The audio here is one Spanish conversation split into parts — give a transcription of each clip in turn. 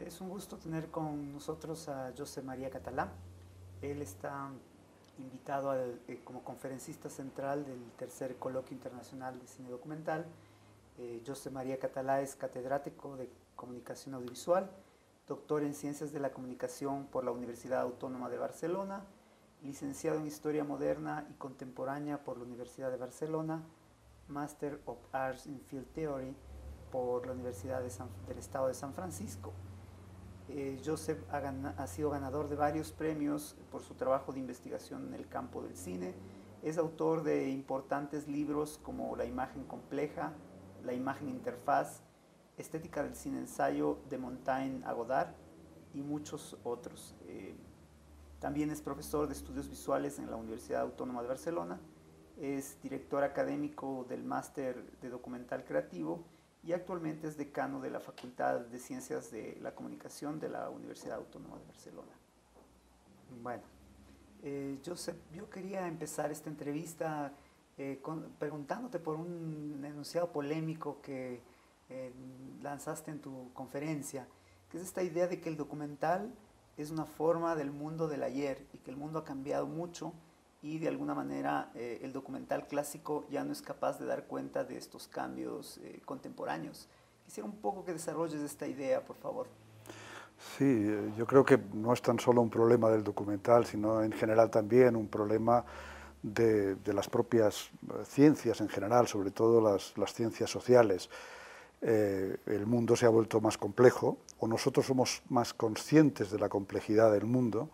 Es un gusto tener con nosotros a José María Catalá. Él está invitado como conferencista central del tercer Coloquio Internacional de Cine Documental. José María Catalá es catedrático de Comunicación Audiovisual, doctor en Ciencias de la Comunicación por la Universidad Autónoma de Barcelona, licenciado en Historia Moderna y Contemporánea por la Universidad de Barcelona, Master of Arts in Field Theory por la Universidad del Estado de San Francisco. Joseph ha sido ganador de varios premios por su trabajo de investigación en el campo del cine. Es autor de importantes libros como La imagen compleja, La imagen interfaz, Estética del cine ensayo de Montaigne a Godard y muchos otros. También es profesor de estudios visuales en la Universidad Autónoma de Barcelona. Es director académico del Máster de Documental Creativo y actualmente es decano de la Facultad de Ciencias de la Comunicación de la Universidad Autónoma de Barcelona. Bueno, Joseph, yo quería empezar esta entrevista preguntándote por un enunciado polémico que lanzaste en tu conferencia, que es esta idea de que el documental es una forma del mundo del ayer y que el mundo ha cambiado mucho y de alguna manera el documental clásico ya no es capaz de dar cuenta de estos cambios contemporáneos. Quisiera un poco que desarrolles esta idea, por favor. Sí, yo creo que no es tan solo un problema del documental, sino en general también un problema de las propias ciencias en general, sobre todo las ciencias sociales. El mundo se ha vuelto más complejo, o nosotros somos más conscientes de la complejidad del mundo,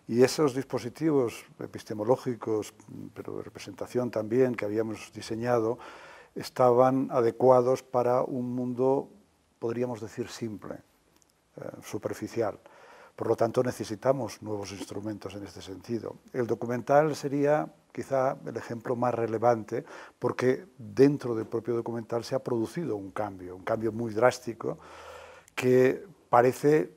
y esos dispositivos epistemológicos, pero de representación también, que habíamos diseñado, estaban adecuados para un mundo, podríamos decir, simple, superficial. Por lo tanto, necesitamos nuevos instrumentos en este sentido. El documental sería quizá el ejemplo más relevante porque dentro del propio documental se ha producido un cambio muy drástico que parece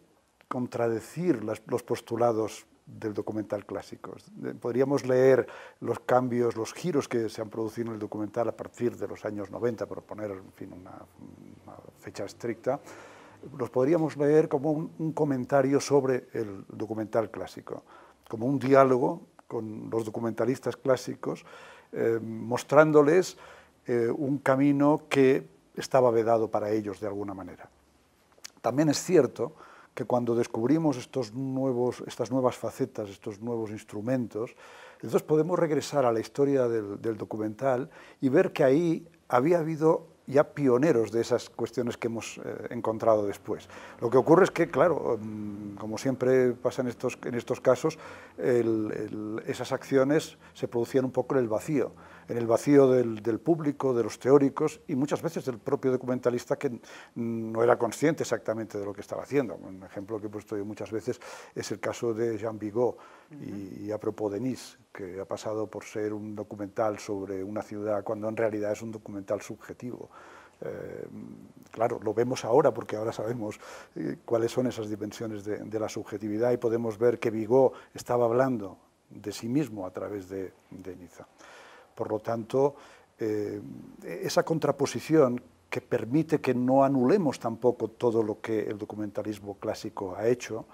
contradecir los postulados del documental clásico. Podríamos leer los cambios, los giros que se han producido en el documental a partir de los años 90, por poner en fin, una fecha estricta, los podríamos leer como un comentario sobre el documental clásico, como un diálogo con los documentalistas clásicos, mostrándoles un camino que estaba vedado para ellos de alguna manera. También es cierto que cuando descubrimos estas nuevas facetas, estos nuevos instrumentos, entonces podemos regresar a la historia del documental y ver que ahí había habido ya pioneros de esas cuestiones que hemos encontrado después. Lo que ocurre es que, claro, como siempre pasa en estos casos, esas acciones se producían un poco en el vacío del público, de los teóricos y muchas veces del propio documentalista que no era consciente exactamente de lo que estaba haciendo. Un ejemplo que he puesto yo muchas veces es el caso de Jean Vigo y A propos de Nice, que ha pasado por ser un documental sobre una ciudad cuando en realidad es un documental subjetivo. Claro, lo vemos ahora porque ahora sabemos cuáles son esas dimensiones de la subjetividad y podemos ver que Vigo estaba hablando de sí mismo a través de Niza. Por lo tanto, esa contraposición que permite que no anulemos tampoco todo lo que el documentalismo clásico ha hecho,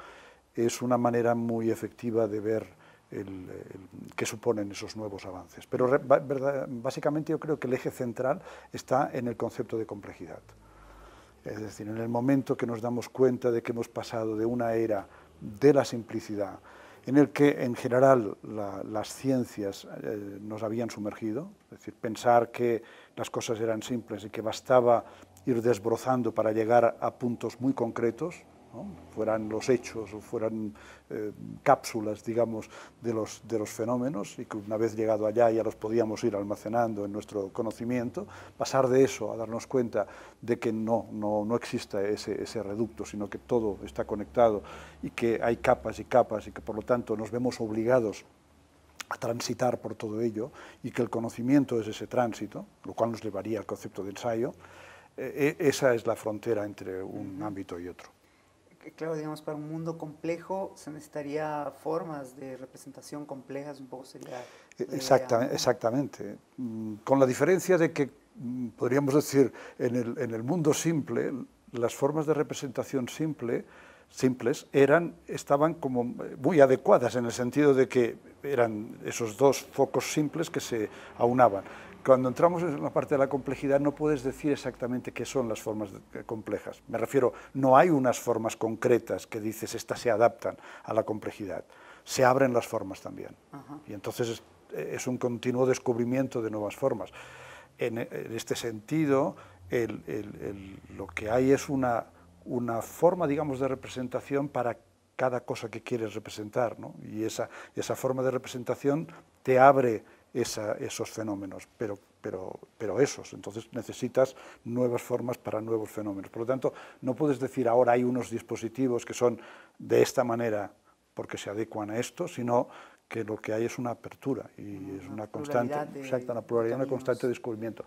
es una manera muy efectiva de ver qué suponen esos nuevos avances. Pero básicamente yo creo que el eje central está en el concepto de complejidad. Es decir, en el momento que nos damos cuenta de que hemos pasado de una era de la simplicidad, en el que en general las ciencias nos habían sumergido, es decir, pensar que las cosas eran simples y que bastaba ir desbrozando para llegar a puntos muy concretos, ¿no? Fueran los hechos o fueran cápsulas, digamos, de los fenómenos, y que una vez llegado allá ya los podíamos ir almacenando en nuestro conocimiento, pasar de eso a darnos cuenta de que no existe ese reducto, sino que todo está conectado y que hay capas y capas y que por lo tanto nos vemos obligados a transitar por todo ello y que el conocimiento es ese tránsito, lo cual nos llevaría al concepto de ensayo. Esa es la frontera entre un ámbito y otro. Claro, digamos, para un mundo complejo se necesitaría formas de representación complejas, un poco sería la idea, ¿no? Exactamente. Con la diferencia de que, podríamos decir, en el mundo simple, las formas de representación simple simples, estaban como muy adecuadas en el sentido de que eran esos dos focos simples que se aunaban. Cuando entramos en la parte de la complejidad no puedes decir exactamente qué son las formas complejas. Me refiero, no hay unas formas concretas que dices estas se adaptan a la complejidad. Se abren las formas también. Y entonces es un continuo descubrimiento de nuevas formas. En este sentido, lo que hay es una forma, digamos, de representación para cada cosa que quieres representar, ¿no? Y esa forma de representación te abre esos fenómenos, pero esos. Entonces necesitas nuevas formas para nuevos fenómenos. Por lo tanto, no puedes decir ahora hay unos dispositivos que son de esta manera porque se adecuan a esto, sino que lo que hay es una apertura y es una constante, exacta, una pluralidad, un constante descubrimiento.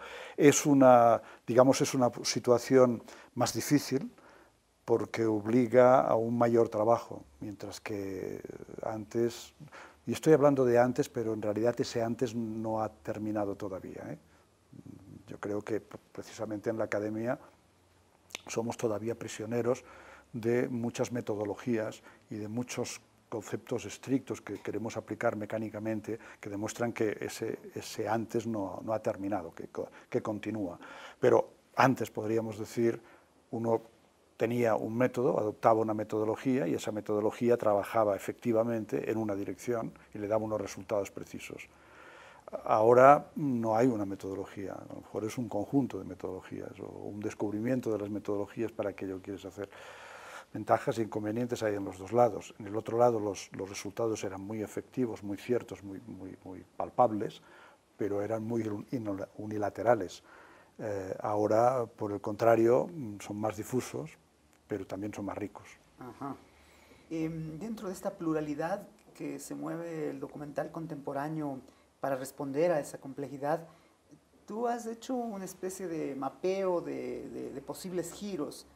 Digamos, es una situación más difícil porque obliga a un mayor trabajo, mientras que antes, y estoy hablando de antes, pero en realidad ese antes no ha terminado todavía, ¿eh? Yo creo que precisamente en la academia somos todavía prisioneros de muchas metodologías y de muchos conceptos estrictos que queremos aplicar mecánicamente, que demuestran que ese antes no ha terminado, que continúa. Pero antes, podríamos decir, uno tenía un método, adoptaba una metodología y esa metodología trabajaba efectivamente en una dirección y le daba unos resultados precisos. Ahora no hay una metodología, a lo mejor es un conjunto de metodologías o un descubrimiento de las metodologías para aquello que quieres hacer. Ventajas e inconvenientes hay en los dos lados. En el otro lado los resultados eran muy efectivos, muy ciertos, muy palpables, pero eran muy unilaterales. Ahora, por el contrario, son más difusos, pero también son más ricos. Ajá. Dentro de esta pluralidad que se mueve el documental contemporáneo para responder a esa complejidad, tú has hecho una especie de mapeo de posibles giros.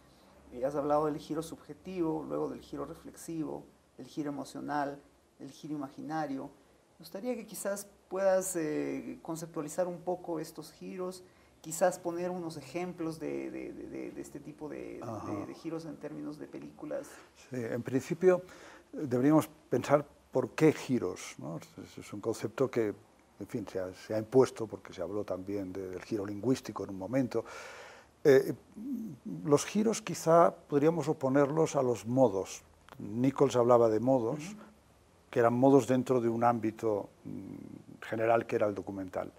Has hablado del giro subjetivo, luego del giro reflexivo, el giro emocional, el giro imaginario. Me gustaría que quizás puedas conceptualizar un poco estos giros, quizás poner unos ejemplos de este tipo de giros en términos de películas. Sí, en principio deberíamos pensar por qué giros, ¿no? Es un concepto que, en fin, se ha impuesto porque se habló también del giro lingüístico en un momento. Los giros quizá podríamos oponerlos a los modos. Nichols hablaba de modos, que eran modos dentro de un ámbito general que era el documental.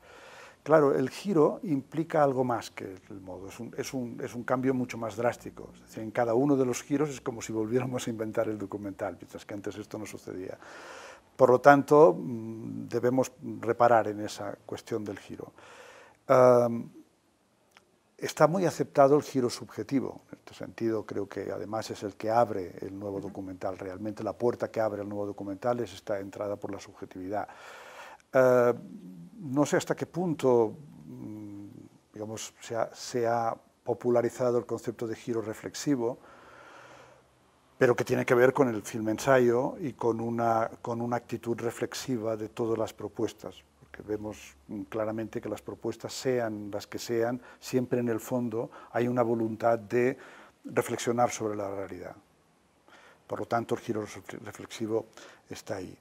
Claro, el giro implica algo más que el modo, es un cambio mucho más drástico. Es decir, en cada uno de los giros es como si volviéramos a inventar el documental, mientras que antes esto no sucedía. Por lo tanto, debemos reparar en esa cuestión del giro. Está muy aceptado el giro subjetivo. En este sentido, creo que además es el que abre el nuevo documental. Realmente la puerta que abre el nuevo documental es esta entrada por la subjetividad. No sé hasta qué punto, digamos, se ha popularizado el concepto de giro reflexivo, pero que tiene que ver con el film ensayo y con una actitud reflexiva de todas las propuestas. Porque vemos claramente que las propuestas, sean las que sean, siempre en el fondo hay una voluntad de reflexionar sobre la realidad. Por lo tanto, el giro reflexivo está ahí.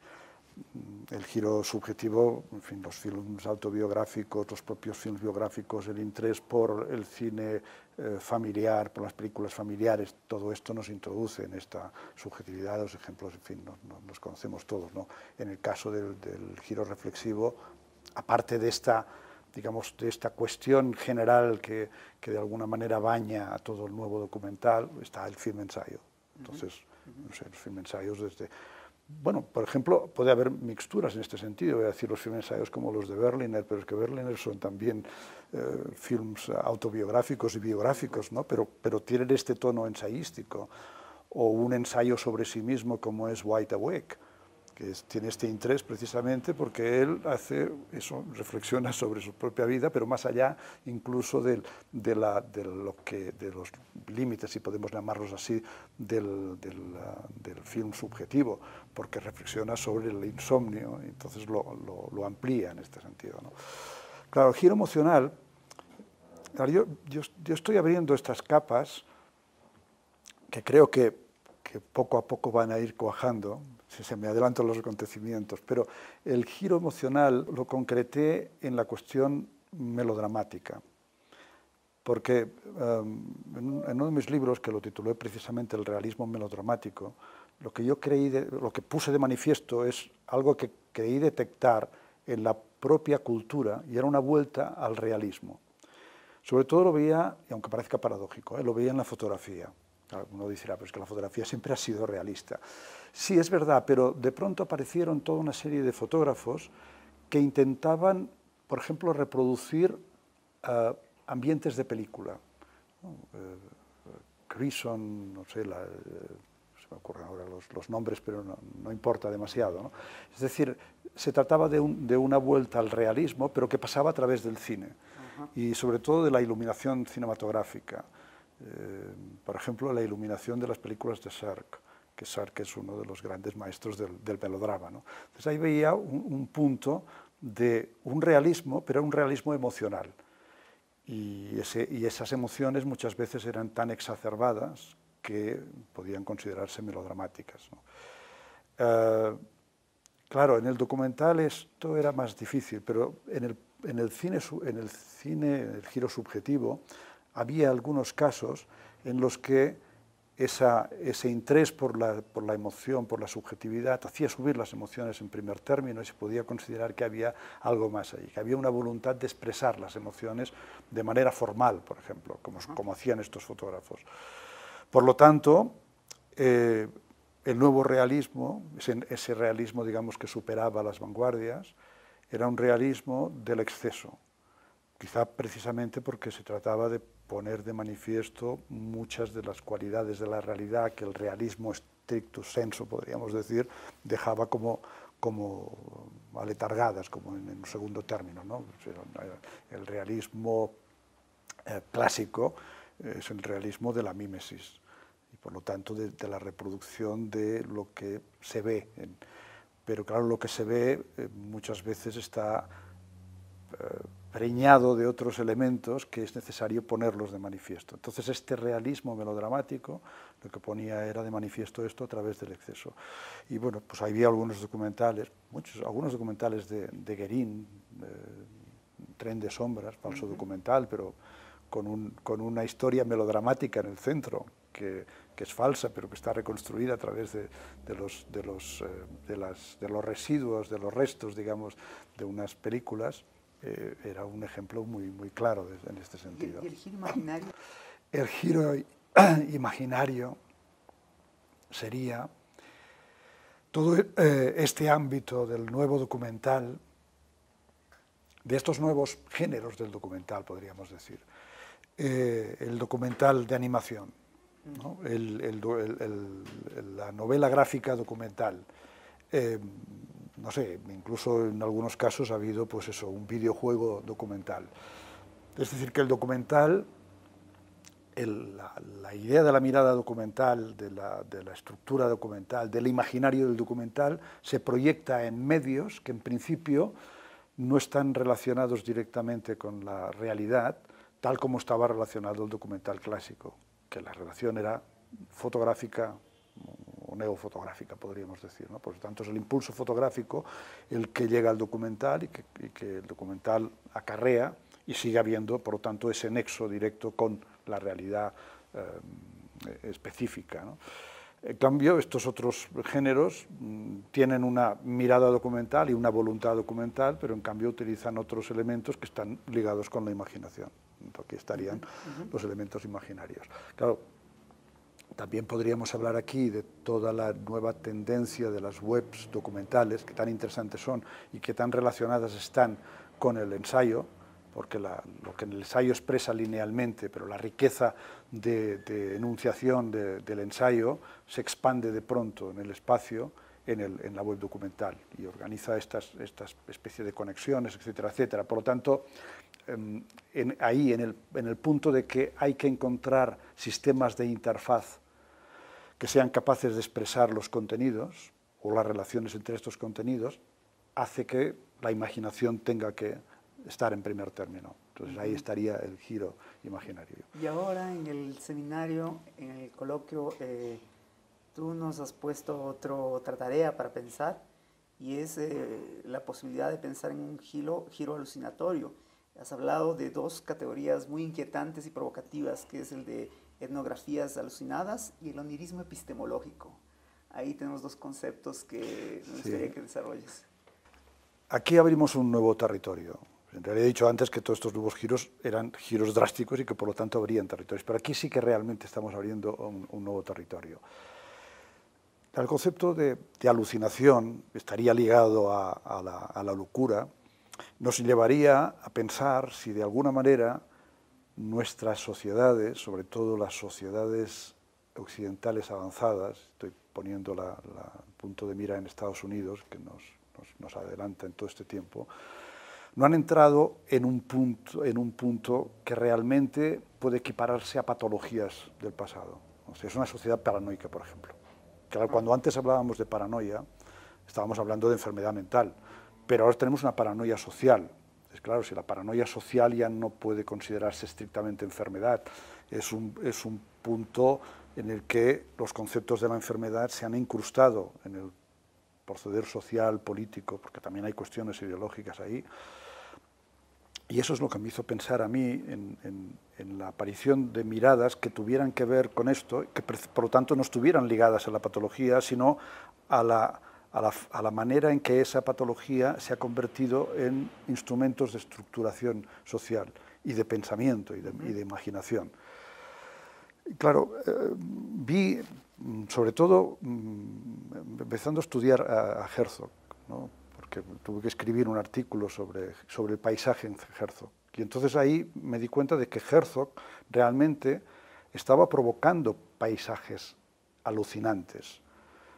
El giro subjetivo, en fin, los films autobiográficos, los propios films biográficos, el interés por el cine familiar, por las películas familiares, todo esto nos introduce en esta subjetividad. Los ejemplos, en fin, los conocemos todos, ¿no? En el caso del giro reflexivo, aparte de esta, digamos, de esta cuestión general que de alguna manera baña a todo el nuevo documental, está el film ensayo. Entonces, no sé, los film ensayos desde... Bueno, por ejemplo, puede haber mixturas en este sentido, voy a decir los film ensayos como los de Berliner, pero es que Berliner son también films autobiográficos y biográficos, ¿no? Pero tienen este tono ensayístico, o un ensayo sobre sí mismo como es Wide Awake, que tiene este interés precisamente porque él hace eso, reflexiona sobre su propia vida, pero más allá incluso de los límites, si podemos llamarlos así, del film subjetivo, porque reflexiona sobre el insomnio, y entonces lo amplía en este sentido, ¿no? Claro, el giro emocional, claro, yo estoy abriendo estas capas que creo que que poco a poco van a ir cuajando, si se me adelantan los acontecimientos, pero el giro emocional lo concreté en la cuestión melodramática, porque en uno de mis libros, que lo titulé precisamente El realismo melodramático, lo que puse de manifiesto es algo que creí detectar en la propia cultura, y era una vuelta al realismo. Sobre todo lo veía, y aunque parezca paradójico, lo veía en la fotografía. Uno dirá, pero es que la fotografía siempre ha sido realista. Sí, es verdad, pero de pronto aparecieron toda una serie de fotógrafos que intentaban, por ejemplo, reproducir ambientes de película. Grison, no sé, se me ocurren ahora los nombres, pero no importa demasiado, ¿no? Es decir, se trataba de una vuelta al realismo, pero que pasaba a través del cine, y sobre todo de la iluminación cinematográfica. Por ejemplo, la iluminación de las películas de Sark, que Sark es uno de los grandes maestros del melodrama, ¿no? Entonces ahí veía un punto de un realismo, pero un realismo emocional. Y esas emociones muchas veces eran tan exacerbadas que podían considerarse melodramáticas, ¿no? Claro, en el documental esto era más difícil, pero en el cine, el giro subjetivo, había algunos casos en los que ese interés por la emoción, por la subjetividad, hacía subir las emociones en primer término, y se podía considerar que había algo más allí, que había una voluntad de expresar las emociones de manera formal, por ejemplo, como hacían estos fotógrafos. Por lo tanto, el nuevo realismo, ese realismo, digamos, que superaba las vanguardias, era un realismo del exceso, quizá precisamente porque se trataba de poner de manifiesto muchas de las cualidades de la realidad que el realismo stricto sensu, podríamos decir, dejaba como aletargadas, como en un segundo término, ¿no? El realismo clásico es el realismo de la mímesis, y por lo tanto de la reproducción de lo que se ve. Pero claro, lo que se ve muchas veces está preñado de otros elementos que es necesario ponerlos de manifiesto. Entonces este realismo melodramático lo que ponía era de manifiesto esto a través del exceso. Y bueno, pues había algunos documentales, algunos documentales de Guérin, Tren de sombras, falso documental, pero con una historia melodramática en el centro, que es falsa, pero que está reconstruida a través de los residuos, de los restos, digamos, de unas películas. Era un ejemplo muy claro en este sentido. ¿Y el giro imaginario? El giro imaginario sería todo este ámbito del nuevo documental, de estos nuevos géneros del documental, podríamos decir. El documental de animación, ¿no? La novela gráfica documental. No sé, incluso en algunos casos ha habido, pues eso, un videojuego documental. Es decir, que el documental, la idea de la mirada documental, de la estructura documental, del imaginario del documental, se proyecta en medios que en principio no están relacionados directamente con la realidad, tal como estaba relacionado el documental clásico, que la relación era fotográfica o neofotográfica, podríamos decir, ¿no? Por lo tanto, es el impulso fotográfico el que llega al documental y que el documental acarrea, y sigue habiendo, por lo tanto, ese nexo directo con la realidad específica, ¿no? En cambio, estos otros géneros tienen una mirada documental y una voluntad documental, pero en cambio utilizan otros elementos que están ligados con la imaginación. Aquí estarían los elementos imaginarios. Claro, también podríamos hablar aquí de toda la nueva tendencia de las webs documentales, que tan interesantes son y que tan relacionadas están con el ensayo, porque lo que en el ensayo expresa linealmente, pero la riqueza de enunciación del ensayo se expande de pronto en el espacio, en la web documental, y organiza estas especies de conexiones, etcétera, etcétera. Por lo tanto, ahí, en el punto de que hay que encontrar sistemas de interfaz que sean capaces de expresar los contenidos o las relaciones entre estos contenidos, hace que la imaginación tenga que estar en primer término. Entonces ahí estaría el giro imaginario. Y ahora en el seminario, en el coloquio, Tú nos has puesto otra tarea para pensar y es la posibilidad de pensar en un giro alucinatorio. Has hablado de dos categorías muy inquietantes y provocativas, que es el de etnografías alucinadas y el onirismo epistemológico. Ahí tenemos dos conceptos que me gustaría que desarrolles. Aquí abrimos un nuevo territorio. En realidad he dicho antes que todos estos nuevos giros eran giros drásticos y que por lo tanto abrían territorios, pero aquí sí que realmente estamos abriendo un nuevo territorio. El concepto de alucinación estaría ligado a la locura, nos llevaría a pensar si de alguna manera nuestras sociedades, sobre todo las sociedades occidentales avanzadas, estoy poniendo el punto de mira en Estados Unidos, que nos adelanta en todo este tiempo, no han entrado en un punto que realmente puede equipararse a patologías del pasado. O sea, es una sociedad paranoica, por ejemplo. Claro, cuando antes hablábamos de paranoia, estábamos hablando de enfermedad mental, pero ahora tenemos una paranoia social. Entonces, claro, si la paranoia social ya no puede considerarse estrictamente enfermedad, es un punto en el que los conceptos de la enfermedad se han incrustado en el proceder social, político, porque también hay cuestiones ideológicas ahí. Y eso es lo que me hizo pensar a mí en la aparición de miradas que tuvieran que ver con esto, que por lo tanto no estuvieran ligadas a la patología, sino a la manera en que esa patología se ha convertido en instrumentos de estructuración social y de pensamiento y de imaginación. Y claro, vi, sobre todo, empezando a estudiar a Herzog, ¿no? Porque tuve que escribir un artículo sobre el paisaje en Herzog. Y entonces ahí me di cuenta de que Herzog realmente estaba provocando paisajes alucinantes.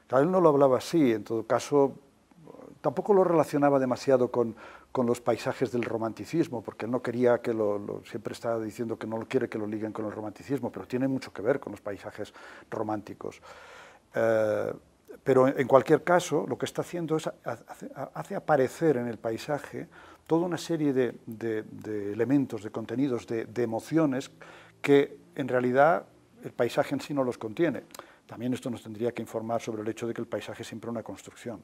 Claro, él no lo hablaba así, en todo caso, tampoco lo relacionaba demasiado con los paisajes del romanticismo, porque él no quería que siempre estaba diciendo que no quiere que lo liguen con el romanticismo, pero tiene mucho que ver con los paisajes románticos. Pero en cualquier caso, lo que está haciendo es hace aparecer en el paisaje toda una serie de elementos, de contenidos, de emociones que en realidad el paisaje en sí no los contiene. También esto nos tendría que informar sobre el hecho de que el paisaje es siempre una construcción.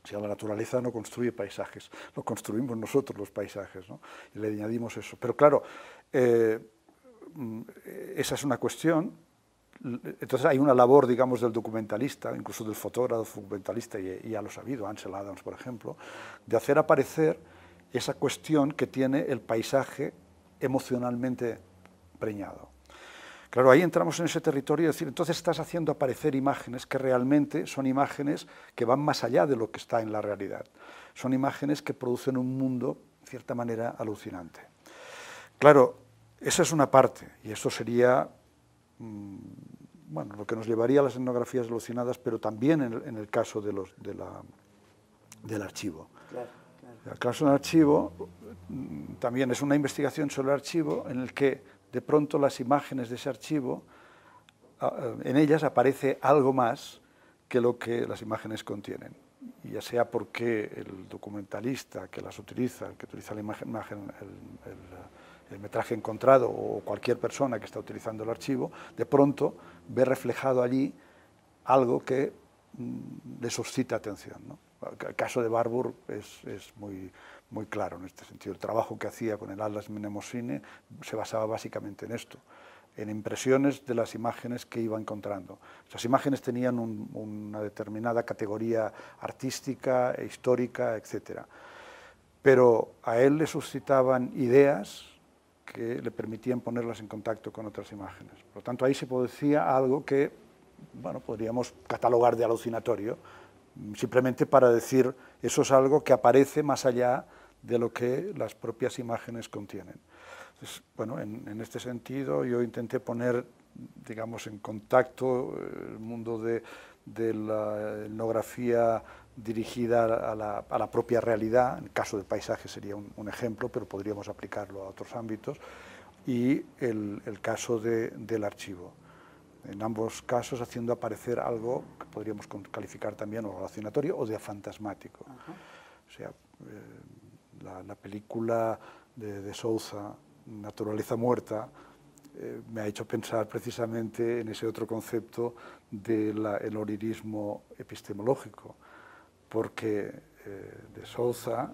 O sea, la naturaleza no construye paisajes, lo construimos nosotros los paisajes, ¿no? Y le añadimos eso. Pero claro, esa es una cuestión. Entonces hay una labor, digamos, del documentalista, incluso del fotógrafo documentalista, y ya lo ha sabido, Ansel Adams, por ejemplo, de hacer aparecer esa cuestión que tiene el paisaje emocionalmente preñado. Claro, ahí entramos en ese territorio, es decir, entonces estás haciendo aparecer imágenes que realmente son imágenes que van más allá de lo que está en la realidad. Son imágenes que producen un mundo, de cierta manera, alucinante. Claro, esa es una parte, y eso sería bueno, lo que nos llevaría a las etnografías alucinadas, pero también en el caso del archivo. Claro, claro. El caso del archivo también es una investigación sobre el archivo en el que de pronto las imágenes de ese archivo, en ellas aparece algo más que lo que las imágenes contienen. Y ya sea porque el documentalista que las utiliza, el que utiliza la imagen, el metraje encontrado, o cualquier persona que está utilizando el archivo, de pronto ve reflejado allí algo que le suscita atención, ¿no? El caso de Barbour es muy claro en este sentido. El trabajo que hacía con el Atlas Mnemosine se basaba básicamente en esto, en impresiones de las imágenes que iba encontrando. Esas imágenes tenían una determinada categoría artística, histórica, etc. Pero a él le suscitaban ideas que le permitían ponerlas en contacto con otras imágenes. Por lo tanto, ahí se producía algo que, bueno, podríamos catalogar de alucinatorio, simplemente para decir, eso es algo que aparece más allá de lo que las propias imágenes contienen. Entonces, bueno, en este sentido yo intenté poner, digamos, en contacto el mundo de la etnografía dirigida a la propia realidad, en el caso del paisaje sería un ejemplo, pero podríamos aplicarlo a otros ámbitos, y el caso del archivo. En ambos casos haciendo aparecer algo que podríamos calificar también o alucinatorio o de fantasmático. O sea, la película de Sousa, Naturaleza Muerta, me ha hecho pensar precisamente en ese otro concepto del onirismo epistemológico, porque de Sousa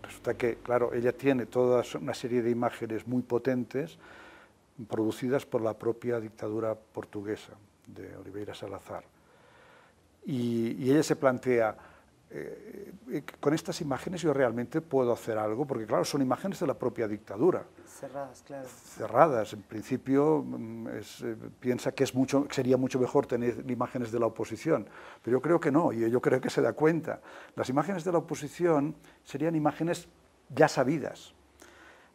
resulta que, claro, ella tiene toda una serie de imágenes muy potentes producidas por la propia dictadura portuguesa de Oliveira Salazar. Y ella se plantea, con estas imágenes yo realmente puedo hacer algo, porque claro, son imágenes de la propia dictadura. Cerradas, claro. Cerradas, en principio piensa que sería mucho mejor tener imágenes de la oposición, pero yo creo que no, y yo creo que se da cuenta. Las imágenes de la oposición serían imágenes ya sabidas.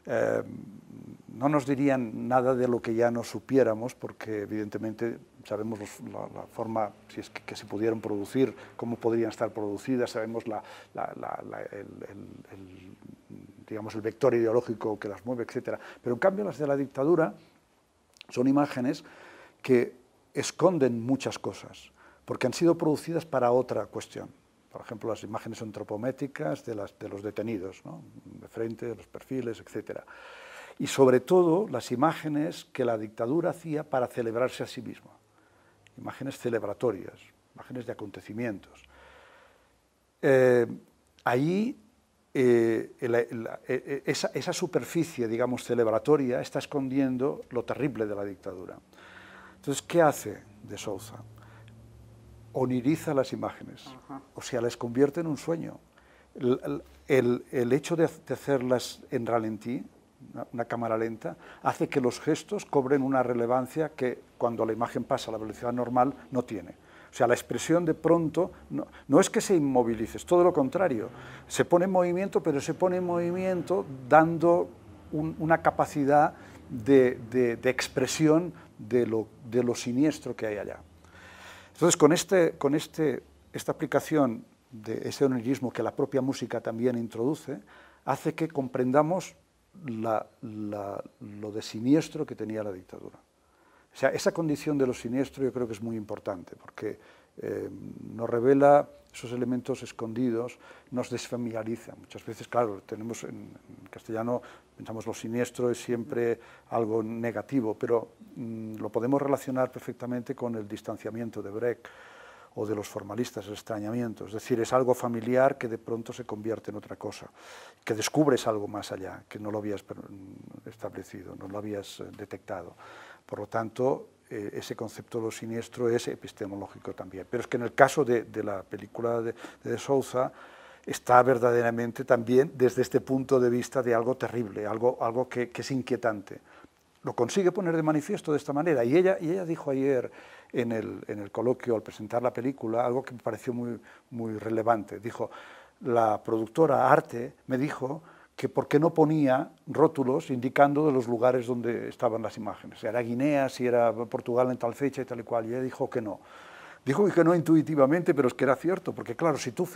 No nos dirían nada de lo que ya no supiéramos, porque evidentemente sabemos la forma, si es que se pudieran producir, cómo podrían estar producidas, sabemos digamos, el vector ideológico que las mueve, etc. Pero en cambio las de la dictadura son imágenes que esconden muchas cosas, porque han sido producidas para otra cuestión. Por ejemplo, las imágenes antropométricas de los detenidos, ¿no? De frente, de los perfiles, etc. Y sobre todo las imágenes que la dictadura hacía para celebrarse a sí misma. Imágenes celebratorias, imágenes de acontecimientos. Ahí esa superficie, digamos, celebratoria está escondiendo lo terrible de la dictadura. Entonces, ¿qué hace de Sousa? Oniriza las imágenes, o sea, las convierte en un sueño. El hecho de hacerlas en ralentí, una cámara lenta, hace que los gestos cobren una relevancia que cuando la imagen pasa a la velocidad normal no tiene. O sea, la expresión de pronto no es que se inmovilice, es todo lo contrario. Se pone en movimiento, pero se pone en movimiento dando una capacidad de expresión de lo siniestro que hay allá. Entonces, con esta aplicación de ese onirismo que la propia música también introduce, hace que comprendamos lo de siniestro que tenía la dictadura. O sea, esa condición de lo siniestro yo creo que es muy importante, porque nos revela esos elementos escondidos, nos desfamiliariza. Muchas veces, claro, tenemos en castellano, pensamos lo siniestro es siempre algo negativo, pero lo podemos relacionar perfectamente con el distanciamiento de Brecht o de los formalistas, el extrañamiento. Es decir, es algo familiar que de pronto se convierte en otra cosa, que descubres algo más allá, que no lo habías establecido, no lo habías detectado. Por lo tanto, ese concepto de lo siniestro es epistemológico también. Pero es que en el caso de la película de Sousa, está verdaderamente también desde este punto de vista de algo terrible, algo que es inquietante. Lo consigue poner de manifiesto de esta manera. Y ella dijo ayer en el coloquio, al presentar la película, algo que me pareció muy relevante. Dijo, la productora Arte me dijo que por qué no ponía rótulos indicando de los lugares donde estaban las imágenes. Si era Guinea, si era Portugal en tal fecha y tal y cual. Y ella dijo que no. Dijo que no intuitivamente, pero es que era cierto, porque claro, si tú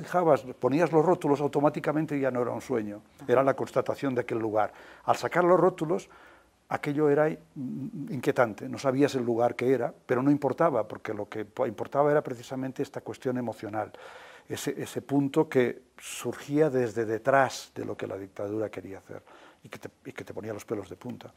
ponías los rótulos, automáticamente ya no era un sueño, era la constatación de aquel lugar. Al sacar los rótulos, aquello era inquietante, no sabías el lugar que era, pero no importaba, porque lo que importaba era precisamente esta cuestión emocional, ese punto que surgía desde detrás de lo que la dictadura quería hacer y que te ponía los pelos de punta.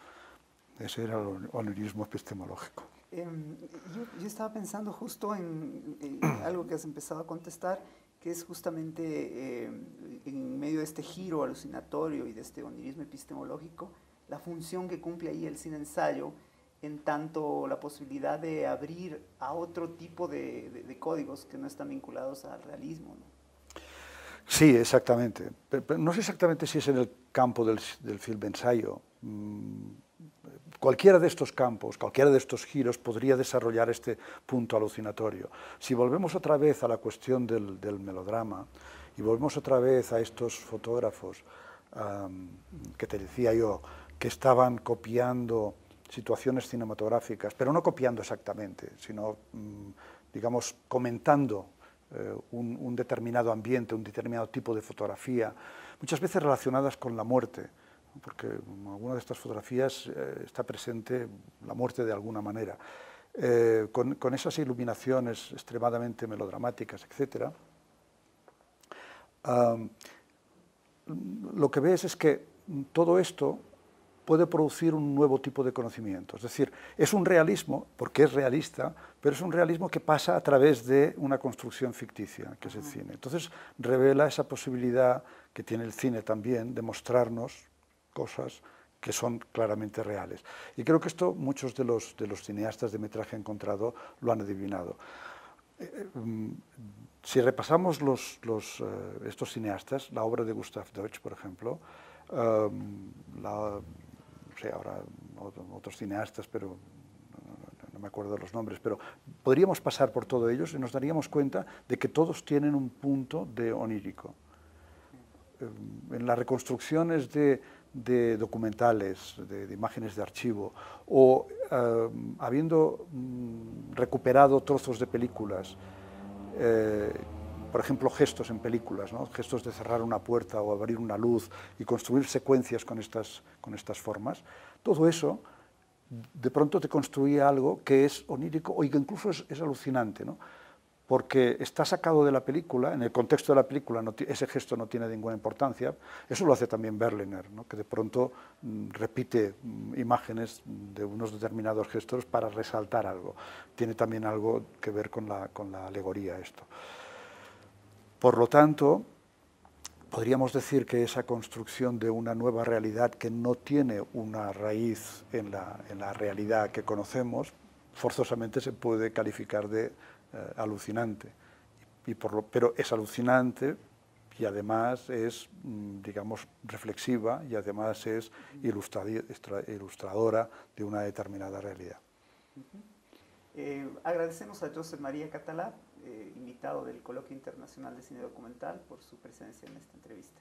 Ese era el onirismo epistemológico. Yo estaba pensando justo en algo que has empezado a contestar, que es justamente en medio de este giro alucinatorio y de este onirismo epistemológico, la función que cumple ahí el cine-ensayo, en tanto la posibilidad de abrir a otro tipo de códigos que no están vinculados al realismo, ¿no? Sí, exactamente. Pero no sé exactamente si es en el campo del film-ensayo. Cualquiera de estos campos, cualquiera de estos giros podría desarrollar este punto alucinatorio. Si volvemos otra vez a la cuestión del melodrama y volvemos otra vez a estos fotógrafos que te decía yo, que estaban copiando situaciones cinematográficas, pero no copiando exactamente, sino, digamos, comentando un determinado ambiente, un determinado tipo de fotografía, muchas veces relacionadas con la muerte, porque en alguna de estas fotografías está presente la muerte de alguna manera. Con esas iluminaciones extremadamente melodramáticas, etc., lo que ves es que todo esto puede producir un nuevo tipo de conocimiento. Es decir, es un realismo, porque es realista, pero es un realismo que pasa a través de una construcción ficticia, que es el cine. Entonces revela esa posibilidad que tiene el cine también de mostrarnos cosas que son claramente reales. Y creo que esto muchos de los cineastas de metraje encontrado lo han adivinado. Si repasamos estos cineastas, la obra de Gustav Deutsch, por ejemplo, no sé ahora otros cineastas, pero no me acuerdo de los nombres, pero podríamos pasar por todos ellos y nos daríamos cuenta de que todos tienen un punto de onírico. En las reconstrucciones de documentales, de imágenes de archivo, o habiendo recuperado trozos de películas, por ejemplo, gestos en películas, ¿no? Gestos de cerrar una puerta o abrir una luz y construir secuencias con estas formas, todo eso de pronto te construye algo que es onírico o que incluso es alucinante, ¿no? Porque está sacado de la película, en el contexto de la película ese gesto no tiene ninguna importancia. Eso lo hace también Berliner, ¿no? Que de pronto repite imágenes de unos determinados gestos para resaltar algo. Tiene también algo que ver con la alegoría esto. Por lo tanto, podríamos decir que esa construcción de una nueva realidad que no tiene una raíz en la realidad que conocemos, forzosamente se puede calificar de alucinante, pero es alucinante y además es, digamos, reflexiva y además es ilustradora de una determinada realidad. Agradecemos a Josep María Català, invitado del Coloquio Internacional de Cine Documental, por su presencia en esta entrevista.